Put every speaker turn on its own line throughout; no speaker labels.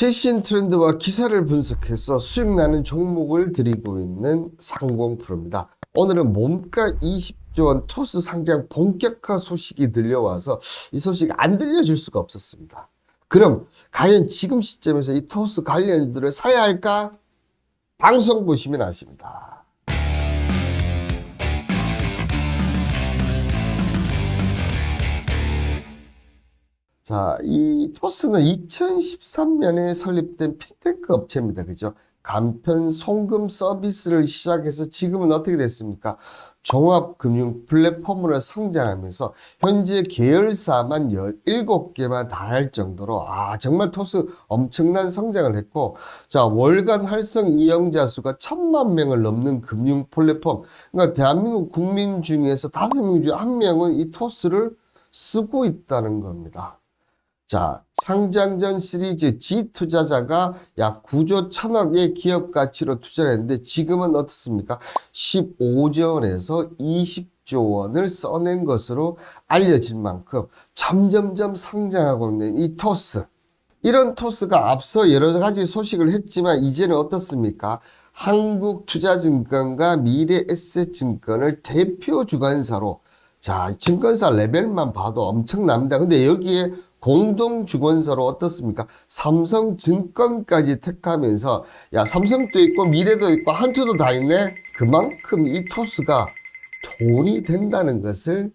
최신 트렌드와 기사를 분석해서 수익 나는 종목을 드리고 있는 상봉프로입니다. 오늘은 몸가 20조 원 토스 상장 본격화 소식이 들려와서 이 소식이 안 들려줄 수가 없었습니다. 그럼 과연 지금 시점에서 이 토스 관련주들을 사야 할까? 방송 보시면 아십니다. 자, 이 토스는 2013년에 설립된 핀테크 업체입니다. 그죠? 간편 송금 서비스를 시작해서 지금은 어떻게 됐습니까? 종합금융 플랫폼으로 성장하면서 현재 계열사만 17개만 달할 정도로 정말 토스 엄청난 성장을 했고, 자, 월간 활성 이용자 수가 1000만 명을 넘는 금융 플랫폼. 그러니까 대한민국 국민 중에서 5명 중에 1명은 이 토스를 쓰고 있다는 겁니다. 자, 상장 전 시리즈 G 투자자가 약 9조 1000억의 기업 가치로 투자를 했는데 지금은 어떻습니까? 15조 원에서 20조 원을 써낸 것으로 알려진 만큼 점점점 성장하고 있는 이 토스. 이런 토스가 앞서 여러 가지 소식을 했지만 이제는 어떻습니까? 한국투자증권과 미래에셋증권을 대표 주관사로, 자, 증권사 레벨만 봐도 엄청납니다. 근데 여기에 공동주관사로 어떻습니까? 삼성증권까지 택하면서, 야, 삼성도 있고 미래도 있고 한투도 다 있네? 그만큼 이 토스가 돈이 된다는 것을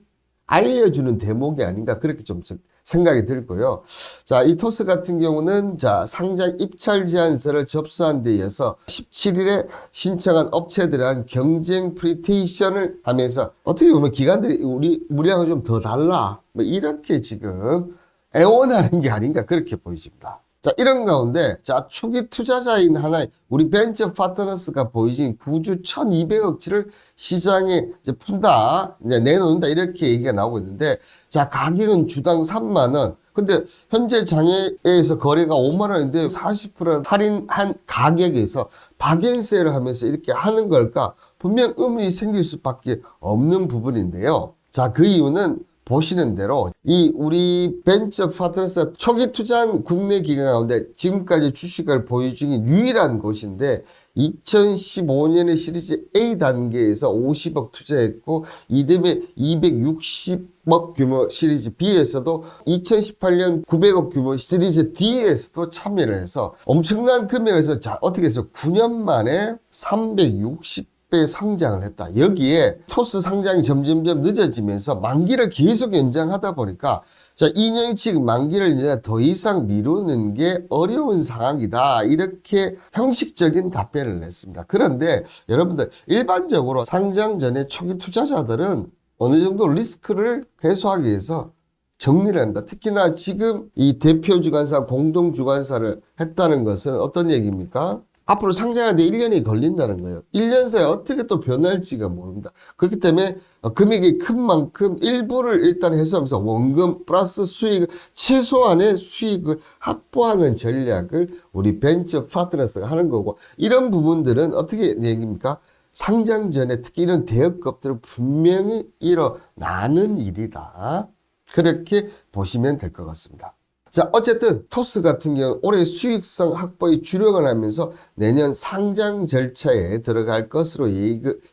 알려주는 대목이 아닌가, 그렇게 좀 생각이 들고요. 자, 이 토스 같은 경우는, 자, 상장 입찰 제안서를 접수한 데 이어서 17일에 신청한 업체들한 경쟁 프리테이션을 하면서, 어떻게 보면 기관들이 우리하고 좀 더 달라, 뭐 이렇게 지금 애원하는 게 아닌가, 그렇게 보이십니다. 자, 이런 가운데, 자, 초기 투자자인 하나의 우리 벤처 파트너스가 보이진 9조 1200억치를 시장에 이제 푼다, 이제 내놓는다, 이렇게 얘기가 나오고 있는데, 자, 가격은 주당 3만원. 근데 현재 장외에서 거래가 5만원인데 40% 할인한 가격에서 박앤세를 하면서 이렇게 하는 걸까? 분명 의문이 생길 수밖에 없는 부분인데요. 자, 그 이유는 보시는 대로 이 우리 벤처 파트너스 초기 투자한 국내 기관 가운데 지금까지 주식을 보유 중인 유일한 곳인데, 2015년에 시리즈 A 단계에서 50억 투자했고, 이듬해 260억 규모 시리즈 B에서도 2018년 900억 규모 시리즈 D에서도 참여를 해서 엄청난 금액에서, 자, 어떻게 해서 9년 만에 360배 성장을 했다. 여기에 토스 상장이 점점점 늦어지면서 만기를 계속 연장하다 보니까, 자, 2년치 만기를 이제 더 이상 미루는 게 어려운 상황이다, 이렇게 형식적인 답변을 냈습니다. 그런데 여러분들, 일반적으로 상장 전에 초기 투자자들은 어느 정도 리스크를 해소하기 위해서 정리를 한다. 특히나 지금 이 대표 주관사, 공동 주관사를 했다는 것은 어떤 얘기입니까? 앞으로 상장하는데 1년이 걸린다는 거예요. 1년 사이에 어떻게 또 변할지가 모릅니다. 그렇기 때문에 금액이 큰 만큼 일부를 일단 해소하면서 원금 플러스 수익, 최소한의 수익을 확보하는 전략을 우리 벤처 파트너스가 하는 거고, 이런 부분들은 어떻게 얘기입니까? 상장 전에 특히 이런 대업급들은 분명히 일어나는 일이다, 그렇게 보시면 될 것 같습니다. 자, 어쨌든 토스 같은 경우는 올해 수익성 확보에 주력을 하면서 내년 상장 절차에 들어갈 것으로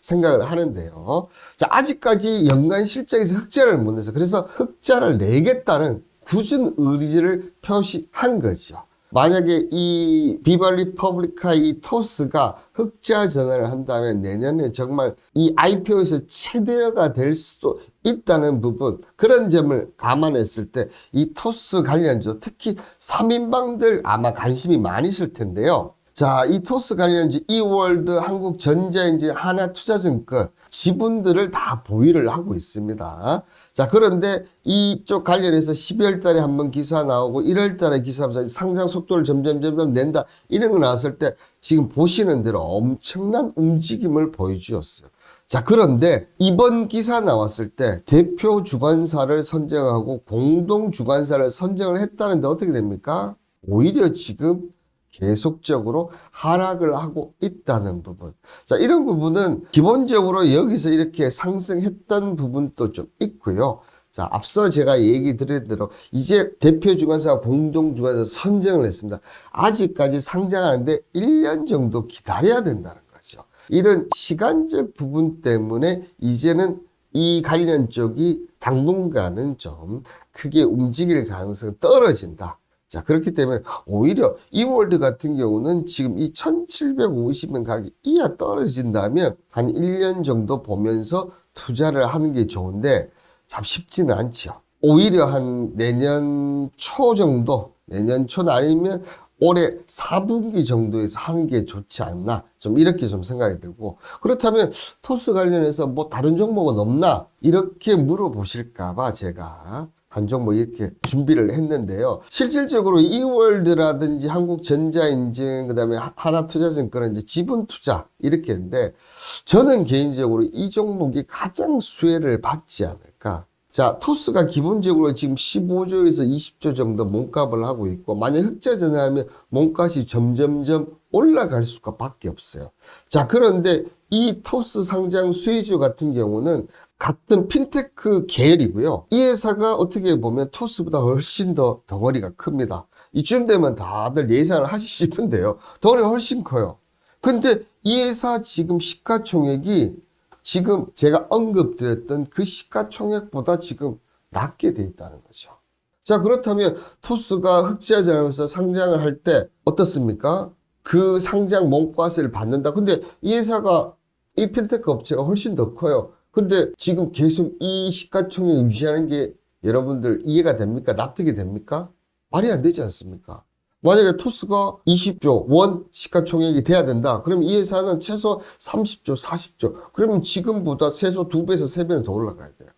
생각을 하는데요. 자, 아직까지 연간 실적에서 흑자를 못 내서, 그래서 흑자를 내겠다는 굳은 의지를 표시한 거죠. 만약에 이 비발리 퍼블리카 이 토스가 흑자 전환을 한다면 내년에 정말 이 IPO에서 최대어가 될 수도 있다는 부분, 그런 점을 감안했을 때 이 토스 관련주, 특히 3인방들 아마 관심이 많이 있을 텐데요. 자, 이 토스 관련주 이월드, 한국전자인지, 하나투자증권 지분들을 다 보유를 하고 있습니다. 자, 그런데 이쪽 관련해서 12월 달에 한번 기사 나오고 1월 달에 기사 나와서 상장 속도를 점점 낸다, 이런 거 나왔을 때 지금 보시는 대로 엄청난 움직임을 보여주었어요. 자, 그런데 이번 기사 나왔을 때 대표 주관사를 선정하고 공동 주관사를 선정을 했다는데 어떻게 됩니까? 오히려 지금 계속적으로 하락을 하고 있다는 부분. 자, 이런 부분은 기본적으로 여기서 이렇게 상승했던 부분도 좀 있고요. 자, 앞서 제가 얘기 드린 대로 이제 대표 주관사와 공동 주관사 선정을 했습니다. 아직까지 상장하는데 1년 정도 기다려야 된다는 거죠. 이런 시간적 부분 때문에 이제는 이 관련 쪽이 당분간은 좀 크게 움직일 가능성이 떨어진다. 자, 그렇기 때문에 오히려 이월드 같은 경우는 지금 이 1750원 가격이 이하 떨어진다면 한 1년 정도 보면서 투자를 하는 게 좋은데 참 쉽지는 않죠. 오히려 한 내년 초 정도, 내년 초 아니면 올해 4분기 정도에서 하는 게 좋지 않나, 좀 이렇게 좀 생각이 들고, 그렇다면 토스 관련해서 뭐 다른 종목은 없나 이렇게 물어보실까봐 제가 한 종목 이렇게 준비를 했는데요. 실질적으로 이월드라든지 한국전자인증, 그다음에 하나투자증권은 이제 지분투자 이렇게 했는데, 저는 개인적으로 이 종목이 가장 수혜를 받지 않을까. 자, 토스가 기본적으로 지금 15조에서 20조 정도 몸값을 하고 있고, 만약 흑자 전환하면 몸값이 점점점 올라갈 수가 밖에 없어요. 자, 그런데 이 토스 상장 수혜주 같은 경우는 같은 핀테크 계열이고요. 이 회사가 어떻게 보면 토스보다 훨씬 더 덩어리가 큽니다. 이쯤 되면 다들 예상을 하시기 싶은데요. 덩어리가 훨씬 커요. 근데 이 회사 지금 시가총액이 지금 제가 언급드렸던 그 시가총액보다 지금 낮게 돼 있다는 거죠. 자, 그렇다면 토스가 흑자 전환하면서 상장을 할 때 어떻습니까? 그 상장 몸값을 받는다. 근데 이 회사가, 이 핀테크 업체가 훨씬 더 커요. 근데 지금 계속 이 시가총액 유지하는 게 여러분들 이해가 됩니까? 납득이 됩니까? 말이 안 되지 않습니까? 만약에 토스가 20조 원 시가총액이 돼야 된다. 그럼 이 회사는 최소 30조, 40조. 그러면 지금보다 최소 2배에서 3배는 더 올라가야 돼요.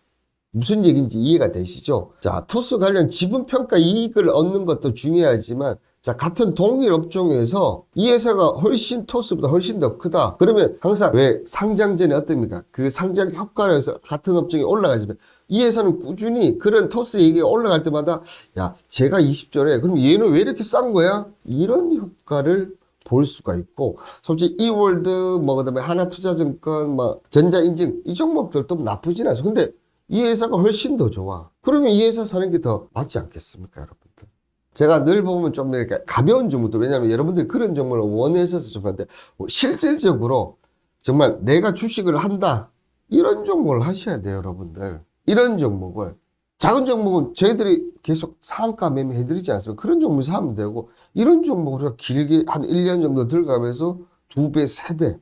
무슨 얘기인지 이해가 되시죠? 자, 토스 관련 지분평가 이익을 얻는 것도 중요하지만, 자, 같은 동일 업종에서 이 회사가 훨씬 토스보다 훨씬 더 크다. 그러면 항상 왜 상장 전에 어떻습니까? 그 상장 효과로 해서 같은 업종이 올라가지만, 이 회사는 꾸준히 그런 토스 얘기가 올라갈 때마다, 야, 제가 20조래. 그럼 얘는 왜 이렇게 싼 거야? 이런 효과를 볼 수가 있고, 솔직히 이월드, 뭐, 그 다음에 하나투자증권, 뭐, 전자인증, 이 종목들도 나쁘진 않아요. 근데 이 회사가 훨씬 더 좋아. 그러면 이 회사 사는 게 더 맞지 않겠습니까, 여러분들? 제가 늘 보면 좀 이렇게 가벼운 종목도, 왜냐하면 여러분들이 그런 종목을 원하셔서 좀 하는데, 실질적으로 정말 내가 주식을 한다, 이런 종목을 하셔야 돼요, 여러분들. 이런 종목을. 작은 종목은 저희들이 계속 상한가 매매 해드리지 않습니까? 그런 종목 사면 되고, 이런 종목을 길게 한 1년 정도 들어가면서 2배, 3배.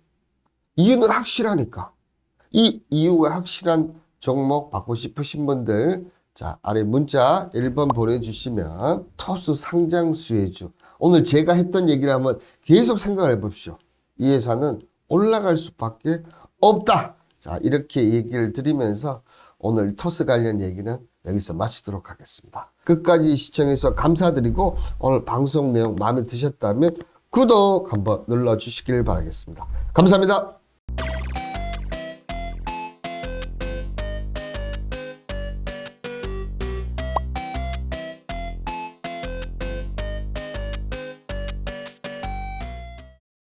이유는 확실하니까. 이 이유가 확실한 종목 받고 싶으신 분들, 자, 아래 문자 1번 보내주시면 토스 상장 수혜주. 오늘 제가 했던 얘기를 한번 계속 생각을 해봅시오. 이 회사는 올라갈 수밖에 없다. 자, 이렇게 얘기를 드리면서 오늘 토스 관련 얘기는 여기서 마치도록 하겠습니다. 끝까지 시청해서 감사드리고, 오늘 방송 내용 마음에 드셨다면 구독 한번 눌러주시길 바라겠습니다. 감사합니다.